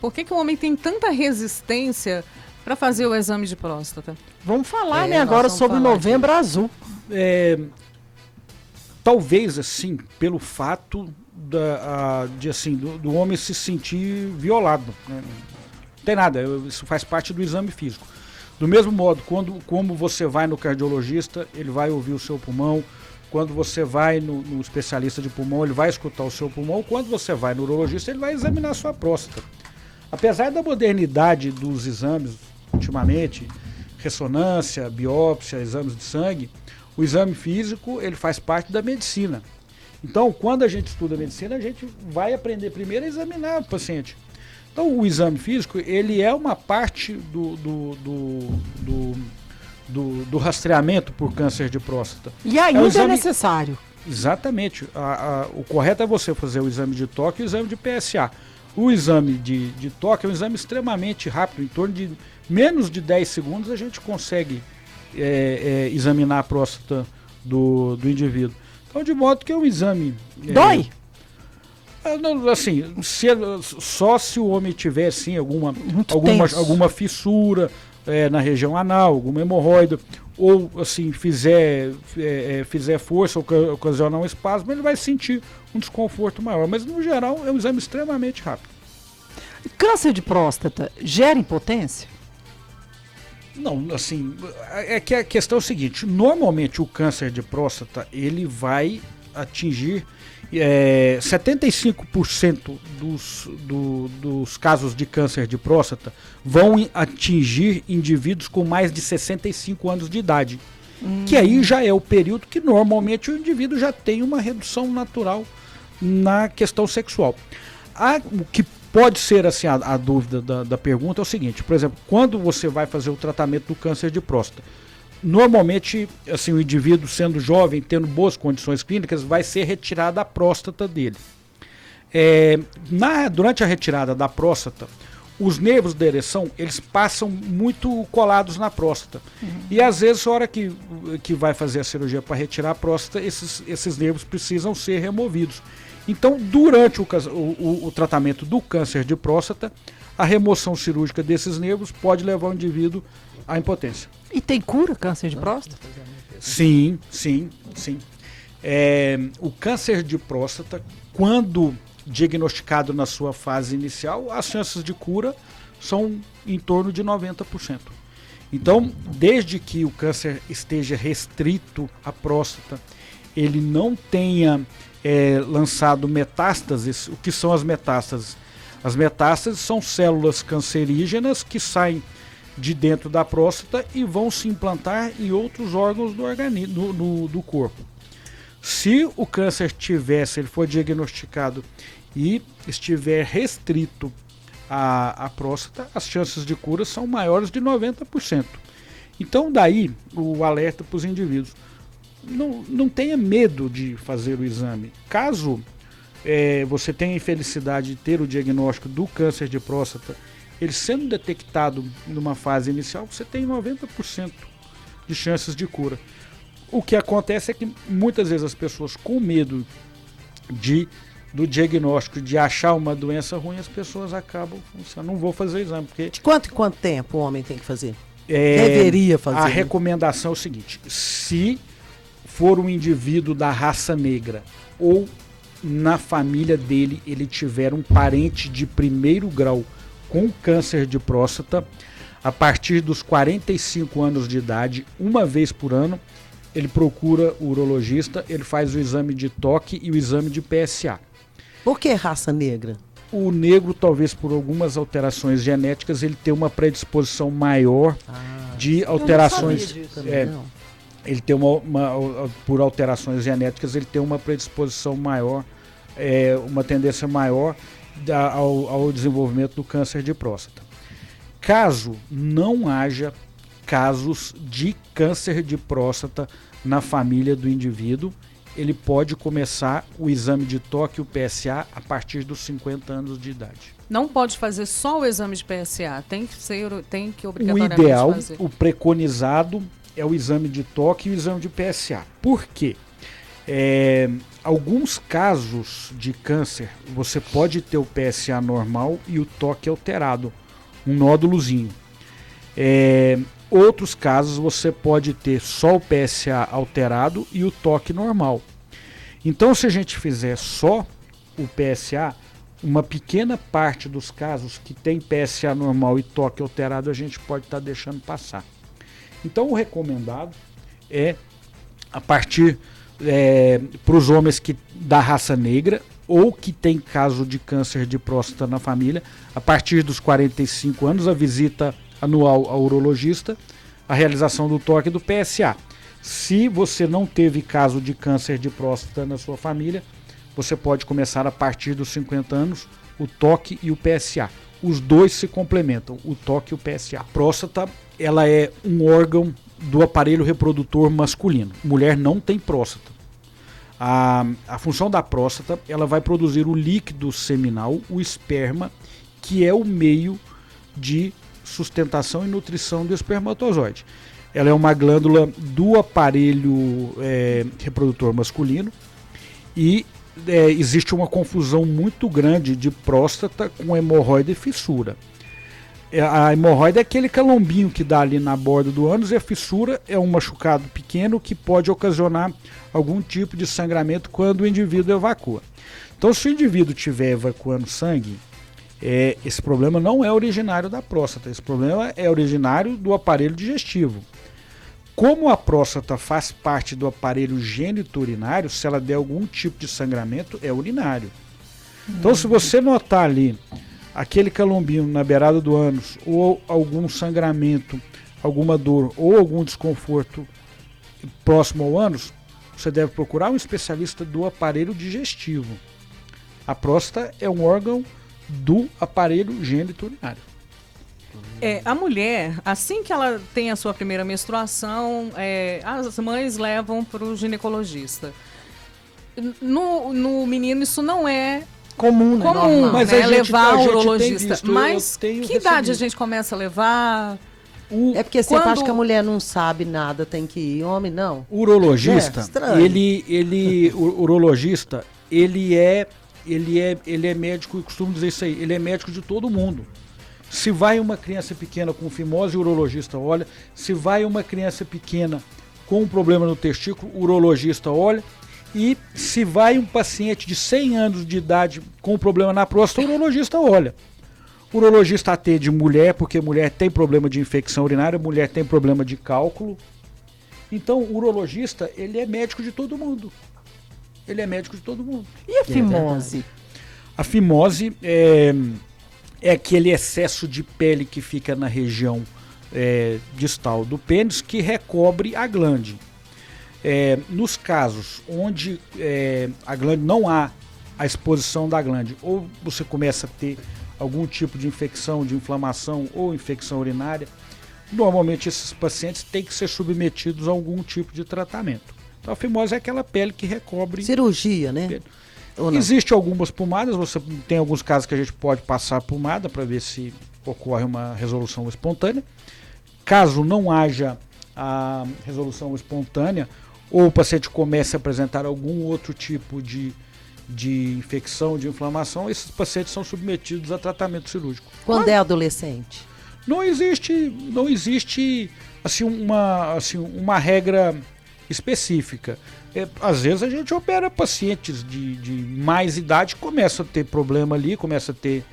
Por que o homem tem tanta resistência para fazer o exame de próstata? Vamos falar, agora sobre o Novembro Azul. Talvez, assim, pelo fato do homem se sentir violado. Né? Não tem nada, isso faz parte do exame físico. Do mesmo modo, como você vai no cardiologista, ele vai ouvir o seu pulmão. Quando você vai no especialista de pulmão, ele vai escutar o seu pulmão. Quando você vai no urologista, ele vai examinar a sua próstata. Apesar da modernidade dos exames, ultimamente, ressonância, biópsia, exames de sangue, o exame físico, ele faz parte da medicina. Então, quando a gente estuda medicina, a gente vai aprender primeiro a examinar o paciente. Então, o exame físico, ele é uma parte do rastreamento por câncer de próstata. E ainda é necessário. Exatamente. O correto é você fazer o exame de toque e o exame de PSA. O exame de toque é um exame extremamente rápido, em torno de menos de 10 segundos a gente consegue examinar a próstata do indivíduo. Então, de modo que é um exame... Dói? Assim, só se o homem tiver, sim, alguma fissura na região anal, alguma hemorroida, ou assim, fizer força ou ocasionar um espasmo, ele vai sentir um desconforto maior. Mas, no geral, é um exame extremamente rápido. Câncer de próstata gera impotência? Não, assim, é que a questão é o seguinte, normalmente o câncer de próstata, ele vai atingir 75% dos casos de câncer de próstata vão atingir indivíduos com mais de 65 anos de idade. Que aí já é o período que normalmente o indivíduo já tem uma redução natural na questão sexual. O que pode ser assim, a dúvida da pergunta é o seguinte, por exemplo, quando você vai fazer o tratamento do câncer de próstata, normalmente, assim, o indivíduo sendo jovem, tendo boas condições clínicas, vai ser retirada a próstata dele. Durante a retirada da próstata, os nervos da ereção, eles passam muito colados na próstata. E às vezes, na hora que vai fazer a cirurgia para retirar a próstata, esses nervos precisam ser removidos. Então, durante o tratamento do câncer de próstata, a remoção cirúrgica desses nervos pode levar o indivíduo à impotência. E tem cura câncer de próstata? Sim. O câncer de próstata, quando diagnosticado na sua fase inicial, as chances de cura são em torno de 90%. Então, desde que o câncer esteja restrito à próstata, ele não tenha lançado metástases. O que são as metástases? As metástases são células cancerígenas que saem de dentro da próstata e vão se implantar em outros órgãos do organismo, do corpo. Se o câncer ele for diagnosticado e estiver restrito à próstata, as chances de cura são maiores de 90%. Então, daí o alerta para os indivíduos. Não tenha medo de fazer o exame. Caso você tenha a infelicidade de ter o diagnóstico do câncer de próstata, ele sendo detectado numa fase inicial, você tem 90% de chances de cura. O que acontece é que muitas vezes as pessoas, com medo do diagnóstico, de achar uma doença ruim, as pessoas acabam pensando, não vou fazer o exame. Porque de quanto em quanto tempo o homem tem que fazer? Deveria fazer. A recomendação é o seguinte, se for um indivíduo da raça negra ou na família dele ele tiver um parente de primeiro grau com câncer de próstata, a partir dos 45 anos de idade, uma vez por ano, ele procura o urologista, ele faz o exame de toque e o exame de PSA. Por que raça negra? O negro, talvez por algumas alterações genéticas, ele tem uma predisposição maior de alterações. Ele tem por alterações genéticas, ele tem uma predisposição maior, uma tendência maior ao desenvolvimento do câncer de próstata. Caso não haja casos de câncer de próstata na família do indivíduo, ele pode começar o exame de toque, o PSA, a partir dos 50 anos de idade. Não pode fazer só o exame de PSA, tem que obrigatoriamente fazer. O ideal, fazer. o preconizado, é o exame de toque e o exame de PSA. Por quê? Alguns casos de câncer, você pode ter o PSA normal e o toque alterado, um nódulozinho. Outros casos, você pode ter só o PSA alterado e o toque normal. Então, se a gente fizer só o PSA, uma pequena parte dos casos que tem PSA normal e toque alterado, a gente pode estar deixando passar. Então, o recomendado é, a partir para os homens da raça negra ou que tem caso de câncer de próstata na família, a partir dos 45 anos, a visita anual ao urologista, a realização do toque do PSA. Se você não teve caso de câncer de próstata na sua família, você pode começar a partir dos 50 anos o toque e o PSA. Os dois se complementam, o toque e o PSA. A próstata, ela é um órgão do aparelho reprodutor masculino. Mulher não tem próstata. A função da próstata, ela vai produzir o líquido seminal, o esperma, que é o meio de sustentação e nutrição do espermatozoide. Ela é uma glândula do aparelho reprodutor masculino e existe uma confusão muito grande de próstata com hemorroida e fissura. A hemorroida é aquele calombinho que dá ali na borda do ânus e a fissura é um machucado pequeno que pode ocasionar algum tipo de sangramento quando o indivíduo evacua. Então, se o indivíduo estiver evacuando sangue, esse problema não é originário da próstata, esse problema é originário do aparelho digestivo. Como a próstata faz parte do aparelho gênito-urinário, se ela der algum tipo de sangramento, é urinário. Então, se você notar ali aquele calombinho na beirada do ânus, ou algum sangramento, alguma dor, ou algum desconforto próximo ao ânus, você deve procurar um especialista do aparelho digestivo. A próstata é um órgão do aparelho gênito-urinário. A mulher, assim que ela tem a sua primeira menstruação, as mães levam para o ginecologista. No menino isso não é comum, né? comum, Mas né? a gente Levar tem ao urologista. visto, Mas que idade recebido. a gente começa a levar? É porque você Quando- acha que a mulher não sabe nada, tem que ir. Homem, não. O urologista, Estranho. o urologista, ele é médico, eu costumo dizer isso aí, ele é médico de todo mundo. Se vai uma criança pequena com fimose, o urologista olha. Se vai uma criança pequena com um problema no testículo, o urologista olha. E se vai um paciente de 100 anos de idade com um problema na próstata, o urologista olha. O urologista atende mulher, porque mulher tem problema de infecção urinária, mulher tem problema de cálculo. Então, o urologista, ele é médico de todo mundo. Ele é médico de todo mundo. E a fimose? A fimose é aquele excesso de pele que fica na região distal do pênis que recobre a glande. Nos casos onde a glande não há a exposição da glande, ou você começa a ter algum tipo de infecção, de inflamação ou infecção urinária, normalmente esses pacientes têm que ser submetidos a algum tipo de tratamento. Então a fimose é aquela pele que recobre. Cirurgia, né? Ou não? Existem algumas pomadas, você tem alguns casos que a gente pode passar pomada para ver se ocorre uma resolução espontânea. Caso não haja a resolução espontânea, ou o paciente comece a apresentar algum outro tipo de infecção, de inflamação, esses pacientes são submetidos a tratamento cirúrgico. Quando é adolescente? Não existe assim, uma regra específica. Às vezes a gente opera pacientes de mais idade, começa a ter problema ali, começa a ter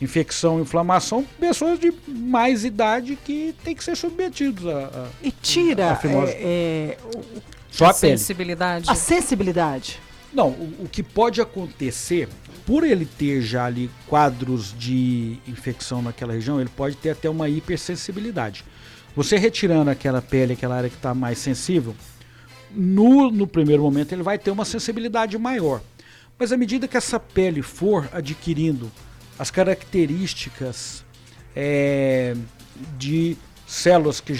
infecção, inflamação, pessoas de mais idade que tem que ser submetidos a E tira a fimose. Só A a pele. sensibilidade. a sensibilidade. Não, o que pode acontecer, por ele ter já ali quadros de infecção naquela região, ele pode ter até uma hipersensibilidade. Você retirando aquela pele, aquela área que está mais sensível, no primeiro momento ele vai ter uma sensibilidade maior. Mas à medida que essa pele for adquirindo as características de células que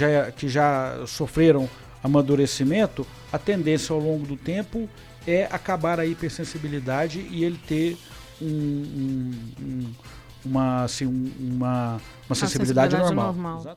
já sofreram amadurecimento, a tendência ao longo do tempo é acabar a hipersensibilidade e ele ter uma sensibilidade normal. normal.